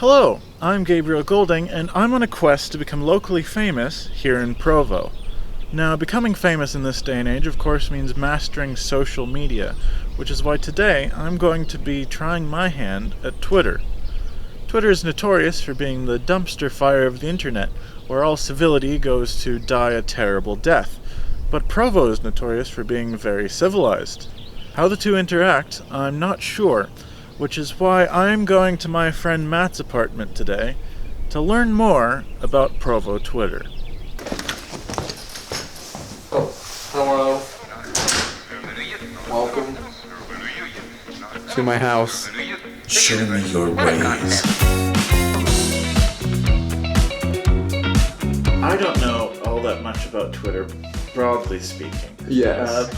Hello, I'm Gabriel Goulding, and I'm on a quest to become locally famous here in Provo. Now, becoming famous in this day and age, of course, means mastering social media, which is why today I'm going to be trying my hand at Twitter. Twitter is notorious for being the dumpster fire of the internet, where all civility goes to die a terrible death. But Provo is notorious for being very civilized. How the two interact, I'm not sure, which is why I'm going to my friend Matt's apartment today to learn more about Provo Twitter. Oh, hello. Welcome to my house. Show me your ways. I don't know all that much about Twitter, broadly speaking. Yes.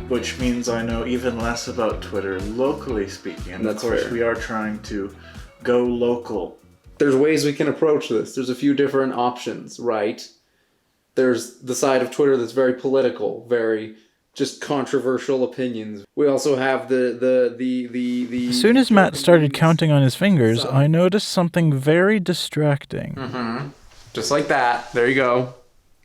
Which means I know even less about Twitter, locally speaking. And That's of course, fair. we are trying to go local. There's ways we can approach this. There's a few different options, right? There's the side of Twitter that's very political, very just controversial opinions. We also have the As soon as Matt started counting on his fingers, I noticed something very distracting. Mm-hmm. Just like that. There you go.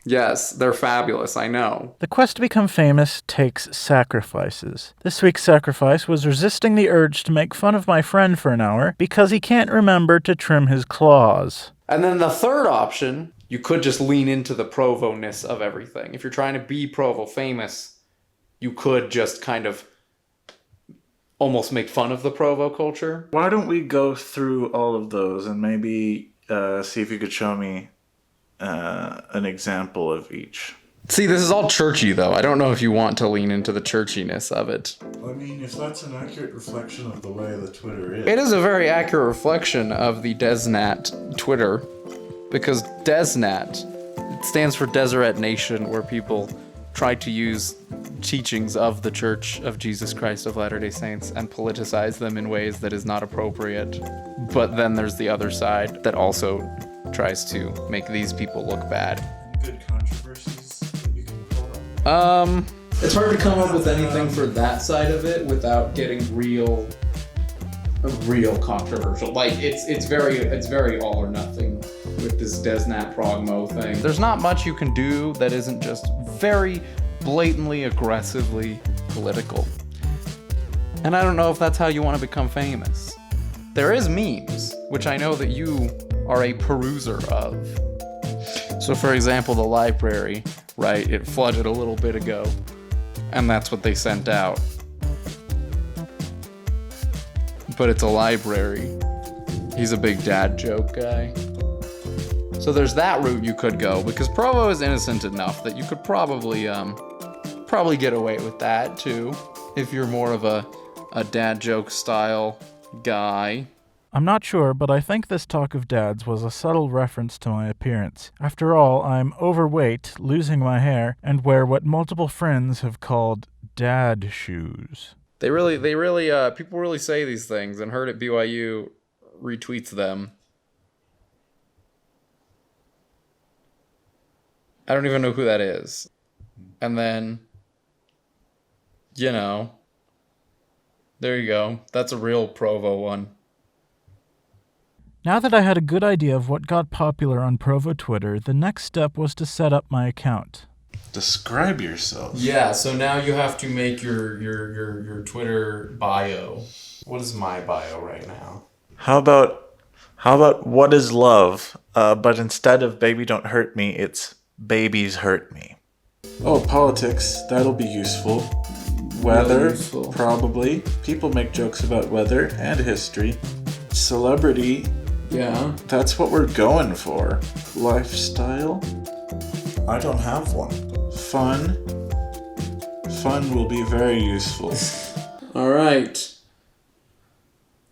Yes, they're fabulous, I know. The quest to become famous takes sacrifices. This week's sacrifice was resisting the urge to make fun of my friend for an hour because he can't remember to trim his claws. And then the third option, you could just lean into the Provo-ness of everything. If you're trying to be Provo famous, you could just kind of almost make fun of the Provo culture. Why don't we go through all of those and maybe see if you could show me an example of each. See, this is all churchy, though. I don't know if you want to lean into the churchiness of it. I mean, if that's an accurate reflection of the way that Twitter is. It is a very accurate reflection of the DesNat Twitter, because DesNat, it stands for Deseret Nation, where people try to use teachings of the Church of Jesus Christ of Latter-day Saints and politicize them in ways that is not appropriate. But then there's the other side that also tries to make these people look bad. Good controversies that you can pull up. It's hard to come up with anything for that side of it without getting real controversial. Like it's very all or nothing with this DesNat Progmo thing. There's not much you can do that isn't just very blatantly, aggressively political. And I don't know if that's how you want to become famous. There is memes, which I know that you are a peruser of. So for example, the library, right? It flooded a little bit ago, and that's what they sent out. But it's a library. He's a big dad joke guy. So there's that route you could go, because Provo is innocent enough that you could probably get away with that too, if you're more of a dad joke style guy. I'm not sure, but I think this talk of dads was a subtle reference to my appearance. After all, I'm overweight, losing my hair, and wear what multiple friends have called dad shoes. They really, people really say these things, and Heard at BYU retweets them. I don't even know who that is. And then, there you go. That's a real Provo one. Now that I had a good idea of what got popular on Provo Twitter, the next step was to set up my account. Describe yourself. Yeah, so now you have to make your Twitter bio. What is my bio right now? How about what is love? But instead of baby don't hurt me, it's babies hurt me. Oh, politics. That'll be useful. Weather, Really useful. probably. People make jokes about weather and history. Celebrity, Yeah. that's what we're going for. Lifestyle? I don't have one. Fun? Fun will be very useful. All right.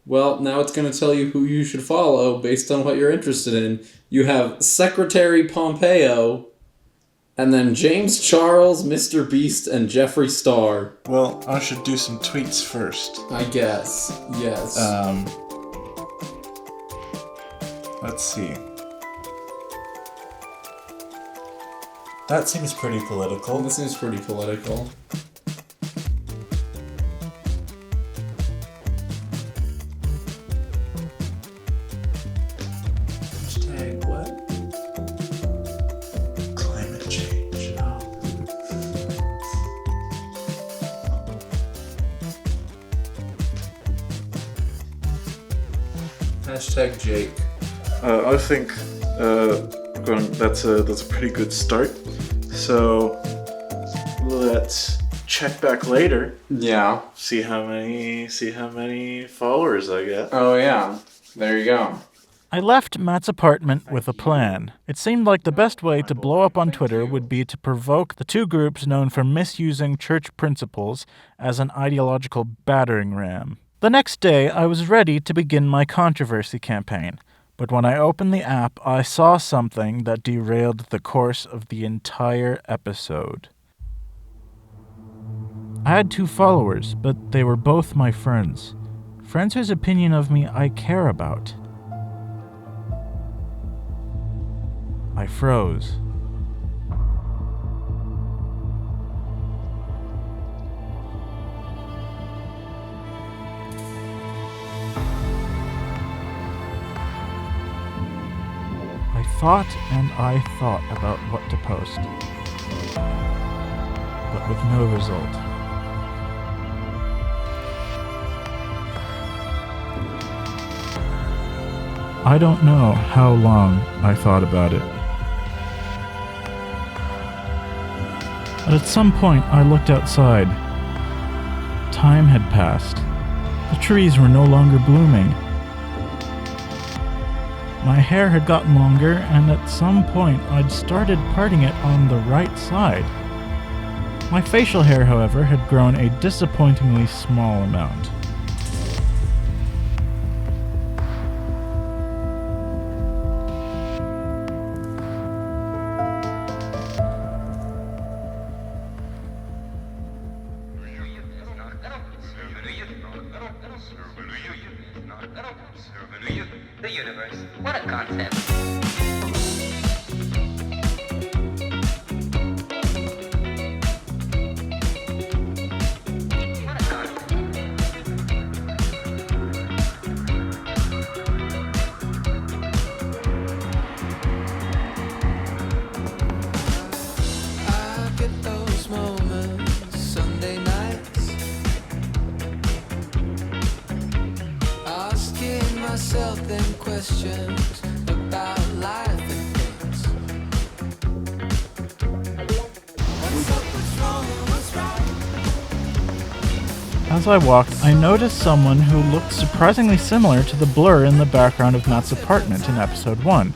Well, now it's going to tell you who you should follow based on what you're interested in. You have Secretary Pompeo, and then James Charles, Mr. Beast, and Jeffree Star. Well, I should do some tweets first. I guess. Yes. Let's see. That seems pretty political. This seems pretty political. Hashtag what? Climate change. Hashtag Jake. I think that's a pretty good start. So let's check back later. Yeah. See how many followers I get. Oh, yeah. There you go. I left Matt's apartment with a plan. It seemed like the best way to blow up on Twitter would be to provoke the two groups known for misusing church principles as an ideological battering ram. The next day, I was ready to begin my controversy campaign. But when I opened the app, I saw something that derailed the course of the entire episode. I had 2 followers, but they were both my friends. Friends whose opinion of me I care about. I froze. I thought about what to post, but with no result. I don't know how long I thought about it. But at some point I looked outside. Time had passed. The trees were no longer blooming. My hair had gotten longer, and at some point I'd started parting it on the right side. My facial hair, however, had grown a disappointingly small amount. The universe. What a concept. I get those moments Sunday nights, asking myself them questions about life and things. What's up, what's wrong, and what's right? As I walked, I noticed someone who looked surprisingly similar to the blur in the background of Matt's apartment in episode 1.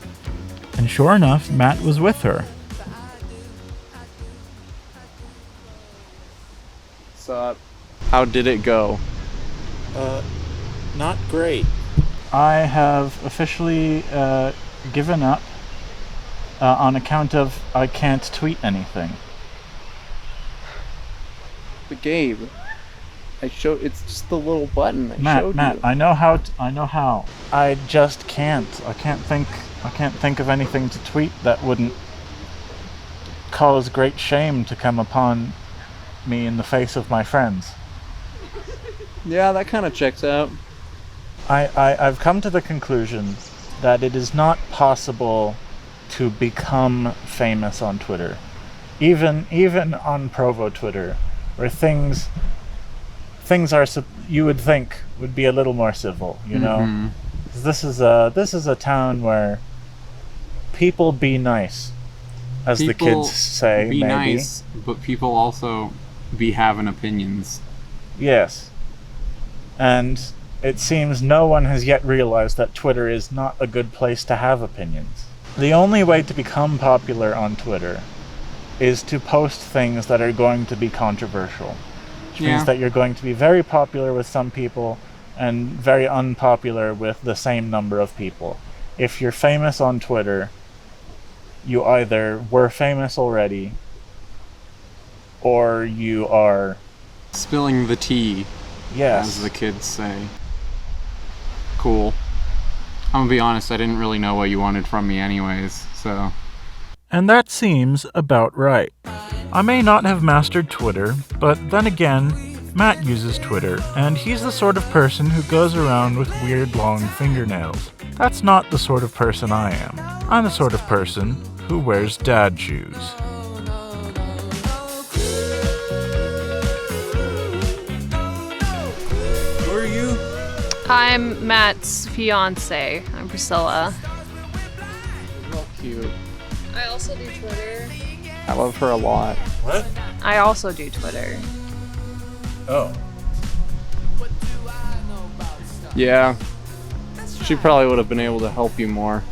And sure enough, Matt was with her. So, how did it go? Not great. I have officially given up on account of I can't tweet anything. But Gabe, it's just the little button I showed Matt, you. I know how. I just can't. I can't think of anything to tweet that wouldn't cause great shame to come upon me in the face of my friends. Yeah, that kind of checks out. I've come to the conclusion that it is not possible to become famous on Twitter, even on Provo Twitter, where things are you would think would be a little more civil, you know. This is a town where people be nice, as the kids say. Be maybe. nice, but people also be having opinions. Yes, and it seems no one has yet realized that Twitter is not a good place to have opinions. The only way to become popular on Twitter is to post things that are going to be controversial. Which means that you're going to be very popular with some people and very unpopular with the same number of people. If you're famous on Twitter, you either were famous already or you are... Spilling the tea, Yes. as the kids say. Cool. I'm gonna be honest, I didn't really know what you wanted from me anyways, so... And that seems about right. I may not have mastered Twitter, but then again, Matt uses Twitter, and he's the sort of person who goes around with weird long fingernails. That's not the sort of person I am. I'm the sort of person who wears dad shoes. Who are you? I'm Matt's fiance. I'm Priscilla. Real cute. I also do Twitter. I love her a lot. What? I also do Twitter. Oh. Yeah. She probably would have been able to help you more.